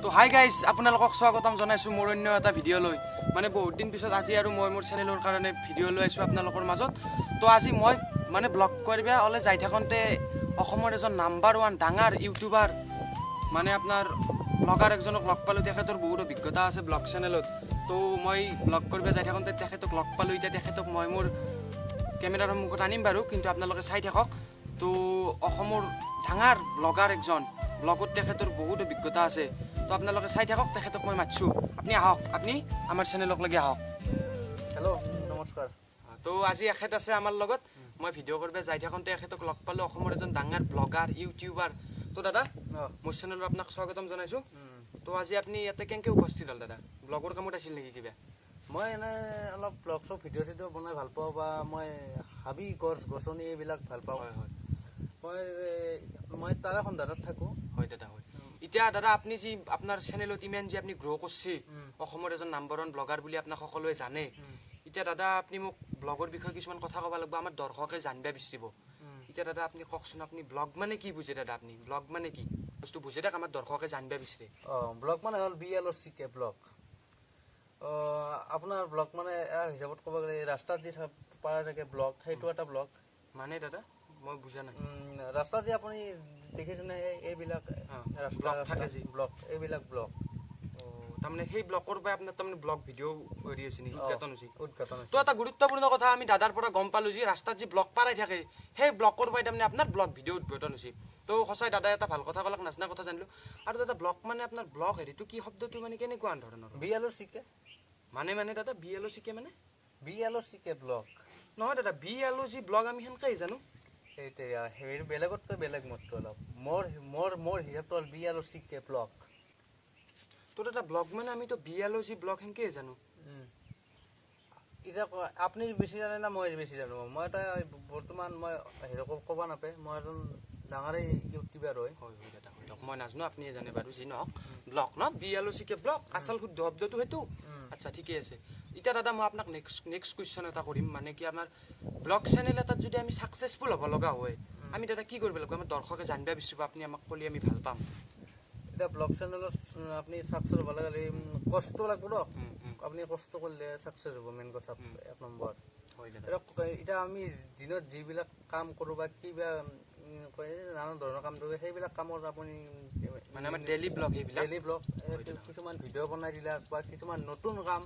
তো hi guys আপোনালোকক স্বাগতম জনাইছোঁ মোৰ অন্য এটা ভিডিঅ' লৈ মানে বহুত দিন পিছত আজি আৰু মই মোৰ চেনেলৰ কাৰণে ভিডিঅ' লৈ আছোঁ আপোনালোকৰ মাজত তো আজি মই মানে ব্লগ কৰিব ওলাই যাই থাকোঁতে অসমৰ এজন নাম্বাৰ 1 ডাঙৰ ইউটিউবাৰ মানে আপোনাৰ ব্লগাৰ একজনক লগ পালোঁ তেখেতৰ বহুত অভিজ্ঞতা আছে ব্লগ চেনেলত তো মই ব্লগ কৰিব যাই থাকোঁতে তেখেতক লগ পালোঁ এতিয়া তেখেতক মই মোৰ কেমেৰাৰ সন্মুখত আনিম বাৰু কিন্তু আপোনালোকে চাই থাকক তো অসমৰ ডাঙৰ ব্লগাৰ একজন ব্লগত তেখেতৰ বহুত অভিজ্ঞতা আছে তো আপোনালোকে চাই থাকক তেখেতক মই মাতিছোঁ আপুনি আহক আপুনি আমাৰ চেনেলক লাগি আহক হেল্ল' নমস্কাৰ তো আজি এখেত আছে আমাৰ লগত মই ভিডিঅ' কৰিব যাই থাকোঁতে এখেতক লগ পালোঁ অসমৰ এজন ডাঙৰ ব্লগাৰ ইউটিউবাৰ তো দাদা মোৰ চেনেলত আপোনাক স্বাগতম জনাইছোঁ তো আজি আপুনি ইয়াতে কেনেকৈ উপস্থিত হ'ল দাদা ব্লগৰ কামত আছিল নেকি কিবা মই এনেই অলপ ব্লগ চব ভিডিঅ' চিডিঅ' বনাই ভাল পাওঁ বা মই হাবি গছ গছনি এইবিলাক ভাল পাওঁ হয় হয় মই তাৰে সন্ধানত থাকোঁ হয় দাদা হয় এতিয়া দাদা আপুনি যি আপোনাৰ চেনেলত ইমান যে আপুনি গ্ৰ' কৰিছে অসমৰ এজন নাম্বাৰ 1 ব্লগাৰ বুলি আপোনাক সকলোৱে জানে এতিয়া দাদা আপুনি মোক ব্লগৰ বিষয়ে কিছুমান কথা ক'ব লাগিব আমাৰ দৰ্শকে জানিব বিচাৰিব এতিয়া দাদা আপুনি কওকচোন আপুনি ব্লগ মানে কি বুজে দাদা আপুনি ব্লগ মানে কি বস্তু বুজে থাক আমাৰ দৰ্শকে জানিব বিচাৰে ব্লগ মানে হ'ল BLOCK ব্লগ আপোনাৰ ব্লগ মানে হিচাপত ক'ব গ'লে ৰাস্তাত যি পাৰা থাকে ব্লগ সেইটো এটা ব্লগ মানে দাদা মই বুজা নাই ৰাস্তাত যে আপুনি দেখিছেনে এইবিলাক ব্লগ থাকে যি ব্লগ এইবিলাক ব্লগ তাৰমানে সেই ব্লগৰ পৰাই আপোনাৰ তাৰমানে ব্লগ ভিডিঅ' কৰি আছে নেকি উদঘাটন হৈছে উদঘাটন তো এটা গুৰুত্বপূৰ্ণ কথা আমি দাদাৰ পৰা গম পালোঁ যে ৰাস্তাত যি ব্লগ পাৰাই থাকে সেই ব্লগৰ পৰাই তাৰমানে আপোনাৰ ব্লগ ভিডিঅ' উদ্বোধন হৈছে তো সঁচাই দাদাই এটা ভাল কথা ক'লাক নাচনা কথা জানিলোঁ আৰু দাদা ব্লগ মানে আপোনাৰ ব্লগ হেৰিটো কি শব্দটো মানে কেনেকুৱা ধৰণৰ BLOCK মানে দাদা BLOCK মানে BLOCK ব্লগ নহয় দাদা BLOG ব্লগ আমি সেনেকৈ জানো এতিয়া হেৰি বেলেগতকৈ বেলেগ মতটো অলপ মোৰ হিচাপটো হ'ল BLOCK ব্লগ তো দাদা ব্লগ মানে আমিতো BLOG ব্লগ সেনেকৈ জানো এতিয়া আপুনি বেছি জানে না মই বেছি জানো মই এটা বৰ্তমান মই হেৰি ক'ব নাপায় মই এজন ডাঙৰে ইউটিউবাৰ হয় হয় হয় দাদা হয় মই নাজানো আপুনি জানে বাৰু যি নহওক ব্লগ ন BLOCK ব্লগ আচল শুদ্ধ শব্দটো সেইটো আচ্ছা ঠিকে আছে এতিয়া দাদা মই আপোনাক নেক্সট কুৱেশ্যন এটা কৰিম মানে কি আমাৰ ব্লগ চেনেল এটাত যদি আমি ছাকচেছফুল হ'ব লগা হয় আমি দাদা কি কৰিব লাগিব আমাৰ দৰ্শকে জানিব বিচাৰিব আপুনি আমাক ক'লে আমি ভাল পাম এতিয়া ব্লগ চেনেলত আপুনি ছাকচেছ হ'ব লাগিলে কষ্ট লাগিব ন আপুনি কষ্ট কৰিলে ছাকচেছ হ'ব মেইন কথা 1 নম্বৰ হয় দাদা এতিয়া আমি দিনত যিবিলাক কাম কৰোঁ বা কিবা নানান ধৰণৰ কাম কৰোঁ সেইবিলাক কামত আপুনি মানে আমাৰ ডেইলি ব্লগ কিছুমান ভিডিঅ' বনাই দিলে বা কিছুমান নতুন কাম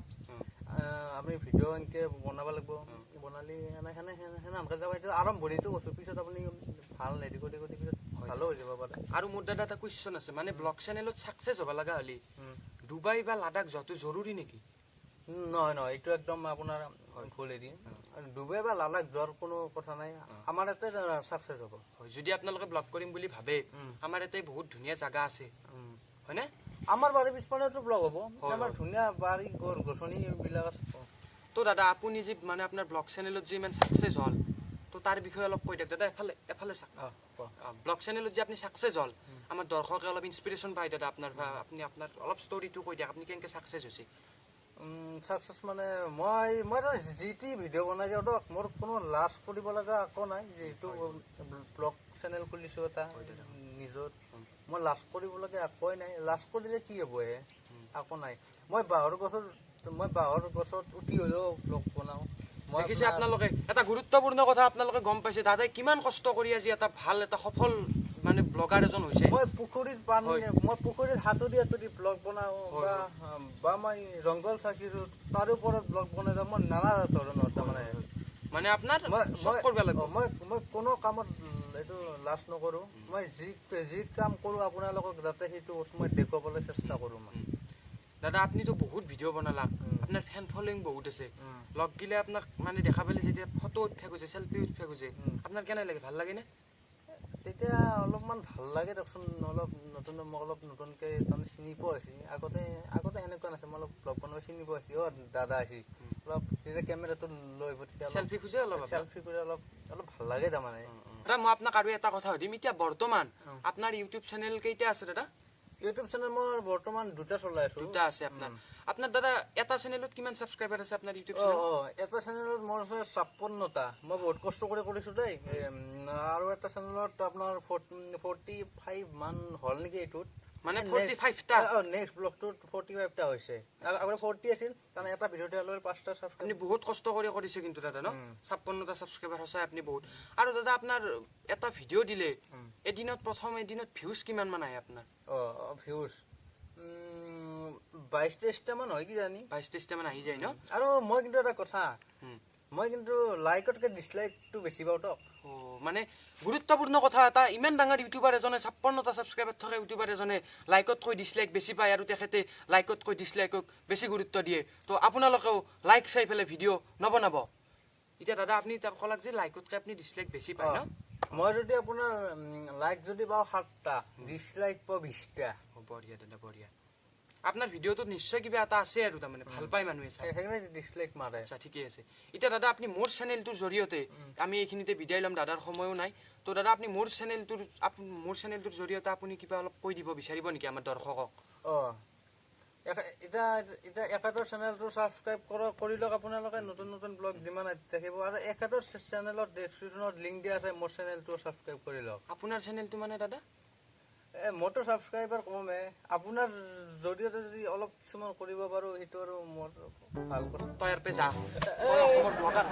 আমি ভিডিঅ' এনেকৈ বনাব লাগিব বনালে সেনেকৈ যাব এইটো আৰম্ভণিটো কৈছোঁ পিছত আপুনি ভাল হেৰি কৰি পিছত ভালো হৈ যাব পাৰে আৰু মোৰ দাদা এটা কুৱেশ্যন আছে মানে ব্লগ চেনেলত ছাকচেছ হ'ব লগা হ'লে ডুবাই বা লাডাখ যোৱাটো জৰুৰী নেকি নহয় এইটো একদম আপোনাৰ ভুল হেৰি ডুবাই বা লাডাখ যোৱাৰ কোনো কথা নাই আমাৰ ইয়াতে ছাকচেছ হ'ব হয় যদি আপোনালোকে ব্লগ কৰিম বুলি ভাবে আমাৰ ইয়াতে বহুত ধুনীয়া জাগা আছে হয়নে আমাৰ বাৰীৰ পিছফালেতো ব্লগ হ'ব আমাৰ ধুনীয়া বাৰী গছ গছনিবিলাক আছে তো দাদা আপুনি যি মানে আপোনাৰ ব্লগ চেনেলত যে ইমান ছাকচেছ হ'ল তো তাৰ বিষয়ে অলপ কৈ দিয়ক দাদা এফালে চাওক ব্লগ চেনেলত যে আপুনি ছাকচেছ হ'ল আমাৰ দৰ্শকে অলপ ইনস্পিৰেশ্যন পায় দাদা আপুনি আপোনাৰ অলপ ষ্টৰিটো কৈ দিয়ক আপুনি কেনেকৈ ছাকচেছ হৈছে ছাকচেছ মানে মই যি টি ভিডিঅ' বনাই যাওঁ দিয়ক মোৰ কোনো লাজ কৰিব লগা একো নাই যিহেতু ব্লগ চেনেল খুলিছোঁ এটা নিজৰ মই লাজ কৰিবলগীয়া একোৱেই নাই লাজ কৰিলে কি হ'ব একো নাই মই বাঁহৰ গছত উঠি হ'লেও ব্লগ বনাওঁ মই দেখিছে আপোনালোকে এটা গুৰুত্বপূৰ্ণ কথা আপোনালোকে গম পাইছে দাদাই কিমান কষ্ট কৰি আজি এটা ভাল এটা সফল মানে ব্লগাৰ এজন হৈছে মই পুখুৰীত হাতুৰি ব্লগ বনাওঁ বা মই জংঘল চাইছিলোঁ তাৰ ওপৰত ব্লগ বনাই যাওঁ মই নানা ধৰণৰ তাৰমানে মানে আপোনাৰ মই কোনো কামত এইটো লাজ নকৰোঁ মই যি কাম কৰোঁ আপোনালোকক যাতে সেইটো মই দেখুৱাবলৈ চেষ্টা কৰোঁ মই দাদা আপুনিতো বহুত ভিডিঅ' বনালাক আপোনাৰ ফেন ফলোয়িং বহুত আছে লগ গিলে আপোনাক মানে দেখা পালে যেতিয়া ফটো উঠিব গৈছে চেল্ফি উঠিব গৈছে আপোনাৰ কেনে লাগে ভাল লাগেনে তেতিয়া অলপমান ভাল লাগে দিয়কচোন মোক অলপ নতুনকৈ তাৰমানে চিনি পোৱা হৈছে আগতে সেনেকুৱা নাছিল মই অলপ ব্লগ বনাব চিনি পোৱা হৈছে দাদা আহিছে অলপ যেতিয়া কেমেৰাটো লৈ আহিব তেতিয়া চেল্ফি খোজে চেল্ফি কৰি অলপ ভাল লাগে তাৰমানে দাদা মই আপোনাক আৰু এটা কথা সুধিম এতিয়া বৰ্তমান আপোনাৰ ইউটিউব চেনেল কেইটা আছে দাদা ইউটিউব চেনেল মই বৰ্তমান 2টা চলাই আছোঁ 2টা আছে আপোনাৰ দাদা এটা চেনেলত কিমান ছাবস্ক্ৰাইবাৰ আছে আপোনাৰ ইউটিউব চেনেল এটা চেনেলত মোৰ আছে 56টা মই বহুত কষ্ট কৰি কৰিছোঁ দেই আৰু এটা চেনেলত আপোনাৰ 45 মান হ'ল নেকি এইটোত মানে 45টা নেক্সট ব্লগটোত 45টা হৈছে আগতে 40 আছিল কাৰণ এটা ভিডিঅ'তে অলপ 5টা আপুনি সাবস্ক্ৰাইব বহুত কষ্ট কৰি কৰিছে কিন্তু দাদা ন 56টা সাবস্ক্ৰাইবাৰ হৈছে আপুনি বহুত আৰু দাদা আপোনাৰ এটা ভিডিঅ' দিলে এদিনত প্ৰথম এদিনত ভিউজ কিমান মান আহে আপোনাৰ ভিউজ 22-23টা মান হয় কি জানি 22-23টা মান আহি যায় ন আৰু মই কিন্তু এটা কথা মই কিন্তু লাইকতকে ডিসলাইকটো বেছি পাওঁ তো মানে গুৰুত্বপূৰ্ণ কথা এটা ইমান ডাঙৰ ইউটিউবাৰ এজনে 56টা সাবস্ক্ৰাইবাৰ থকা ইউটিউবাৰ এজনে লাইকতকৈ ডিসলাইক বেছি পায় আৰু তেখেতে লাইকতকৈ ডিসলাইকক বেছি গুৰুত্ব দিয়ে তো আপোনালোকেও লাইক চাই ফেলে ভিডিঅ' নবনাব এতিয়া দাদা আপুনি তাক কলাক যে লাইকতকৈ আপুনি ডিসলাইক বেছি পায় ন মই যদি আপোনাৰ লাইক যদি পাওঁ 7টা ডিসলাইক পাওঁ 20টা বঢ়িয়া দাদা বঢ়িয়া আপনার ভিডিওটো নিশ্চয় কিবা এটা আছে আৰু তাৰ মানে ভাল পাই মানুহে চাই সেইকাৰণে ডিসলাইক মাৰে আচ্ছা ঠিকই আছে এতিয়া দাদা আপুনি মোৰ চেনেলটোৰ জৰিয়তে আমি এইখিনিতে বিদায় ল'ম দাদাৰ সময়ও নাই তো দাদা আপুনি মোৰ চেনেলটোৰ জৰিয়তে আপুনি কিবা অলপ কৈ দিব বিচাৰিব নেকি আমাৰ দৰ্শকক এটা একাদৰ চেনেলটো সাবস্ক্ৰাইব কৰি লওক আপোনালোকে নতুন নতুন ব্লগ যিমান দেখিব আৰু একাদৰ চেনেলত ডেসক্ৰিপচনত লিংক দিয়া আছে মোৰ চেনেলটো সাবস্ক্ৰাইব কৰি লওক আপোনাৰ চেনেলটো মানে দাদা মোৰতো সাবস্ক্ৰাইবাৰ কমে আপোনাৰ জৰিয়তে যদি অলপ কিছুমান কৰিব পাৰো সেইটো আৰু মোৰ ভাল কথা তয়াৰ পে যা অসমৰ ব্লগাৰ